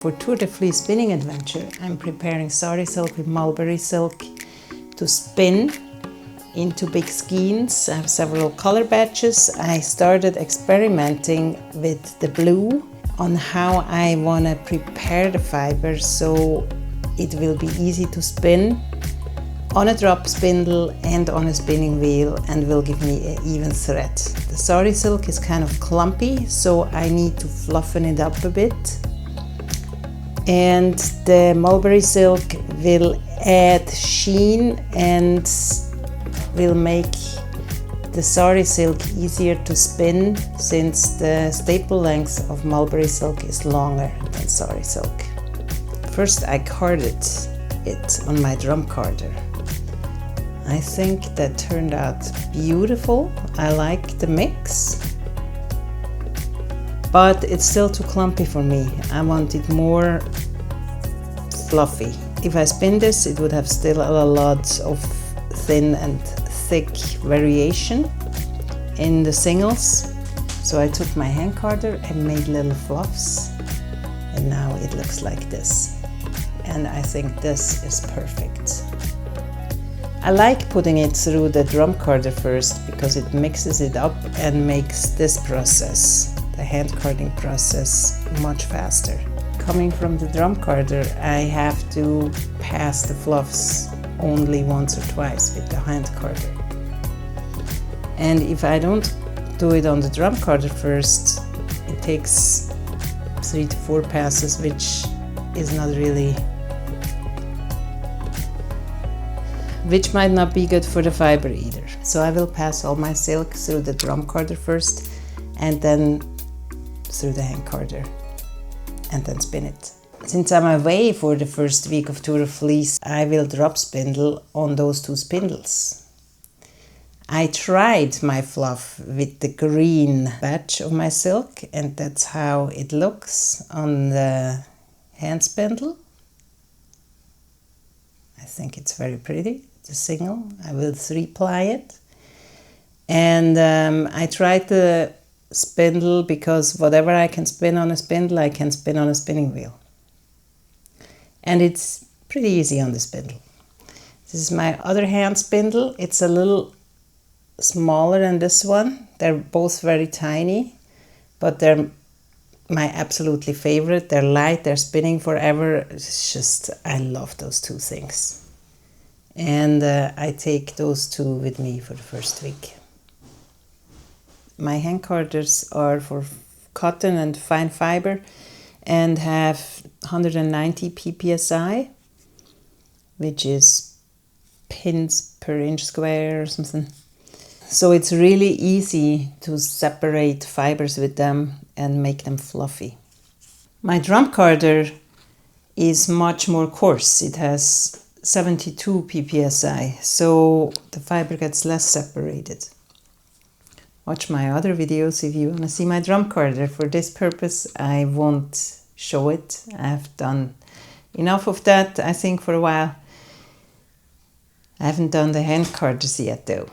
For Tour de Fleece spinning adventure, I'm preparing Sari Silk with Mulberry Silk to spin into big skeins. I have several color batches. I started experimenting with the blue on how I want to prepare the fiber so it will be easy to spin on a drop spindle and on a spinning wheel and will give me an even thread. The Sari Silk is kind of clumpy, so I need to fluffen it up a bit. And the Mulberry Silk will add sheen and will make the Sari Silk easier to spin, since the staple length of Mulberry Silk is longer than Sari Silk. First I carded it on my Drumcarder. I think that turned out beautiful. I like the mix, but it's still too clumpy for me. I want it more fluffy. If I spin this, it would have still a lot of thin and thick variation in the singles. So I took my hand carder and made little fluffs, and now it looks like this. And I think this is perfect. I like putting it through the drum carder first because it mixes it up and makes this process, the hand carding process, much faster. Coming from the drum carder, I have to pass the fluffs only once or twice with the hand carder. And if I don't do it on the drum carder first, it takes 3 to 4 passes, which is not really, which might not be good for the fiber either. So I will pass all my silk through the drum carder first and then through the hand carder and then spin it. Since I'm away for the first week of Tour de Fleece, I will drop spindle on those 2 spindles. I tried my fluff with the green batch of my silk, and that's how it looks on the hand spindle. I think it's very pretty. It's a single. I will 3-ply it. And I tried the spindle because whatever I can spin on a spindle, I can spin on a spinning wheel. And it's pretty easy on the spindle. This is my other hand spindle. It's a little smaller than this one. They're both very tiny, but they're my absolutely favorite. They're light, they're spinning forever. It's just, I love those 2 things. And I take those 2 with me for the first week. My hand carders are for cotton and fine fiber and have 190 ppsi, which is pins per inch square or something. So it's really easy to separate fibers with them and make them fluffy. My Drumcarder is much more coarse. It has 72 ppsi, so the fiber gets less separated. Watch my other videos if you want to see my Drumcarder. For this purpose, I won't show it. I've done enough of that, I think, for a while. I haven't done the hand carders yet, though.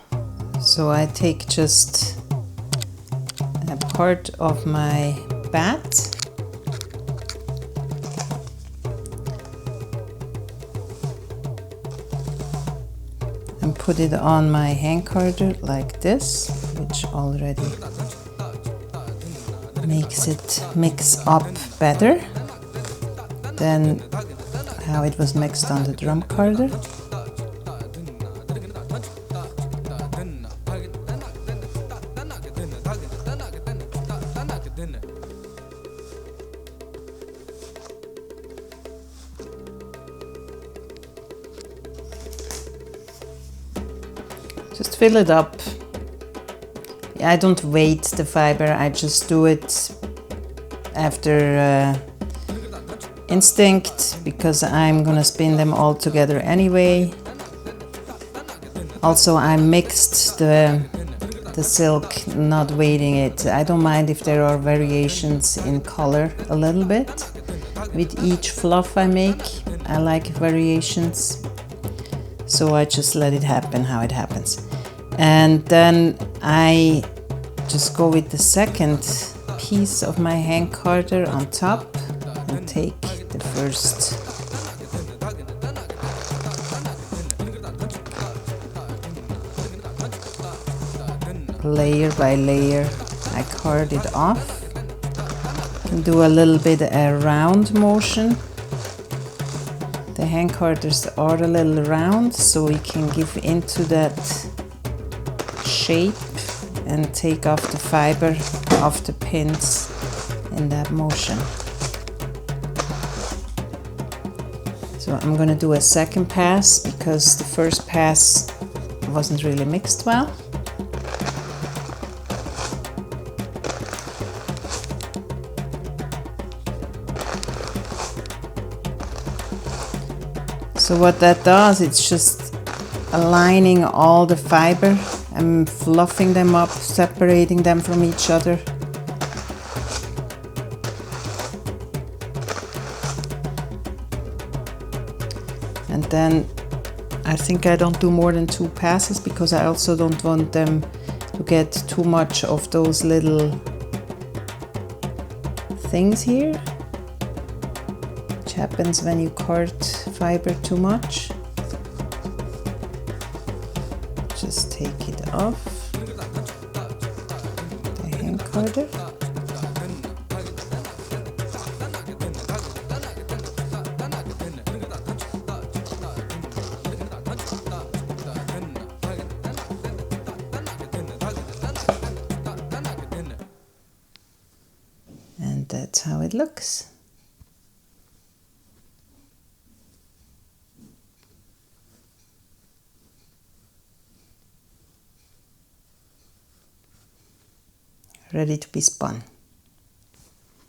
So I take just a part of my bat and put it on my hand carder like this, which already makes it mix up better than how it was mixed on the drum carder. Just fill it up. I don't weight the fiber, I just do it after instinct, because I'm gonna spin them all together anyway. Also, I mixed the silk, not weighting it. I don't mind if there are variations in color a little bit. With each fluff I make, I like variations. So I just let it happen how it happens. And then I just go with the second piece of my hand carder on top and take the first layer by layer. I card it off and do a little bit a round motion. The hand carders are a little round, so you can give into that shape and take off the fiber off the pins in that motion. So I'm going to do a second pass because the first pass wasn't really mixed well. So what that does, it's just aligning all the fiber and fluffing them up, separating them from each other. And then I think I don't do more than 2 passes because I also don't want them to get too much of those little things here, which happens when you card fiber too much. Just take it off the hand carder. And that's how it looks. Ready to be spun.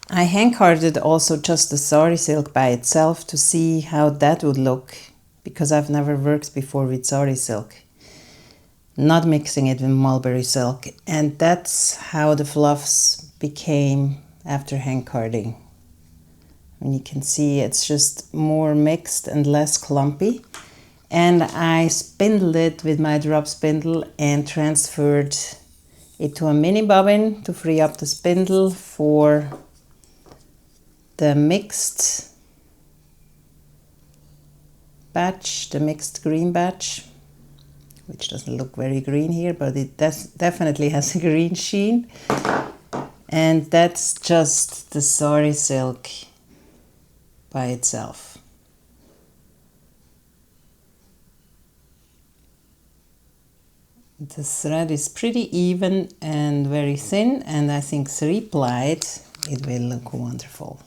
I hand carded also just the Sari Silk by itself to see how that would look, because I've never worked before with Sari Silk, not mixing it with Mulberry Silk, and that's how the fluffs became after hand carding. And you can see it's just more mixed and less clumpy. And I spindled it with my drop spindle and transferred it to a mini bobbin to free up the spindle for the mixed batch, the mixed green batch, which doesn't look very green here, but it definitely has a green sheen. And that's just the Sari Silk by itself. The thread is pretty even and very thin, and I think 3-plied it will look wonderful.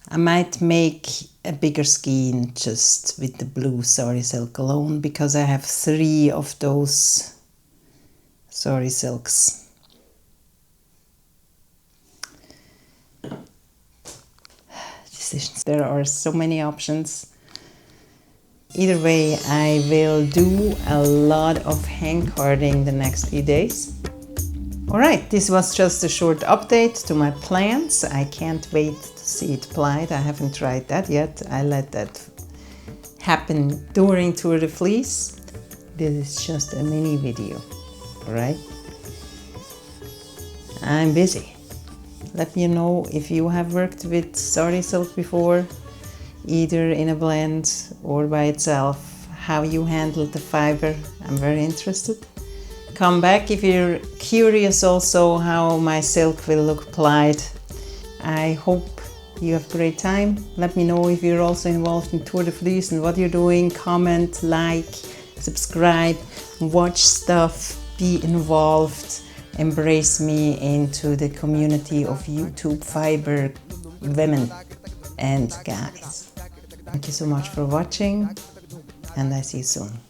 I might make a bigger skein just with the blue Sari Silk alone, because I have 3 of those Sari Silks. Decisions. There are so many options. Either way, I will do a lot of hand carding the next few days. Alright, this was just a short update to my plans. I can't wait to see it plied. I haven't tried that yet. I let that happen during Tour de Fleece. This is just a mini video. Alright? I'm busy. Let me know if you have worked with Sari Silk before, either in a blend or by itself, how you handled the fiber. I'm very interested. Come back if you're curious also how my silk will look plied. I hope you have a great time. Let me know if you're also involved in Tour de Fleece and what you're doing. Comment, like, subscribe, watch stuff, be involved. Embrace me into the community of YouTube fiber women and guys. Thank you so much for watching, and I see you soon.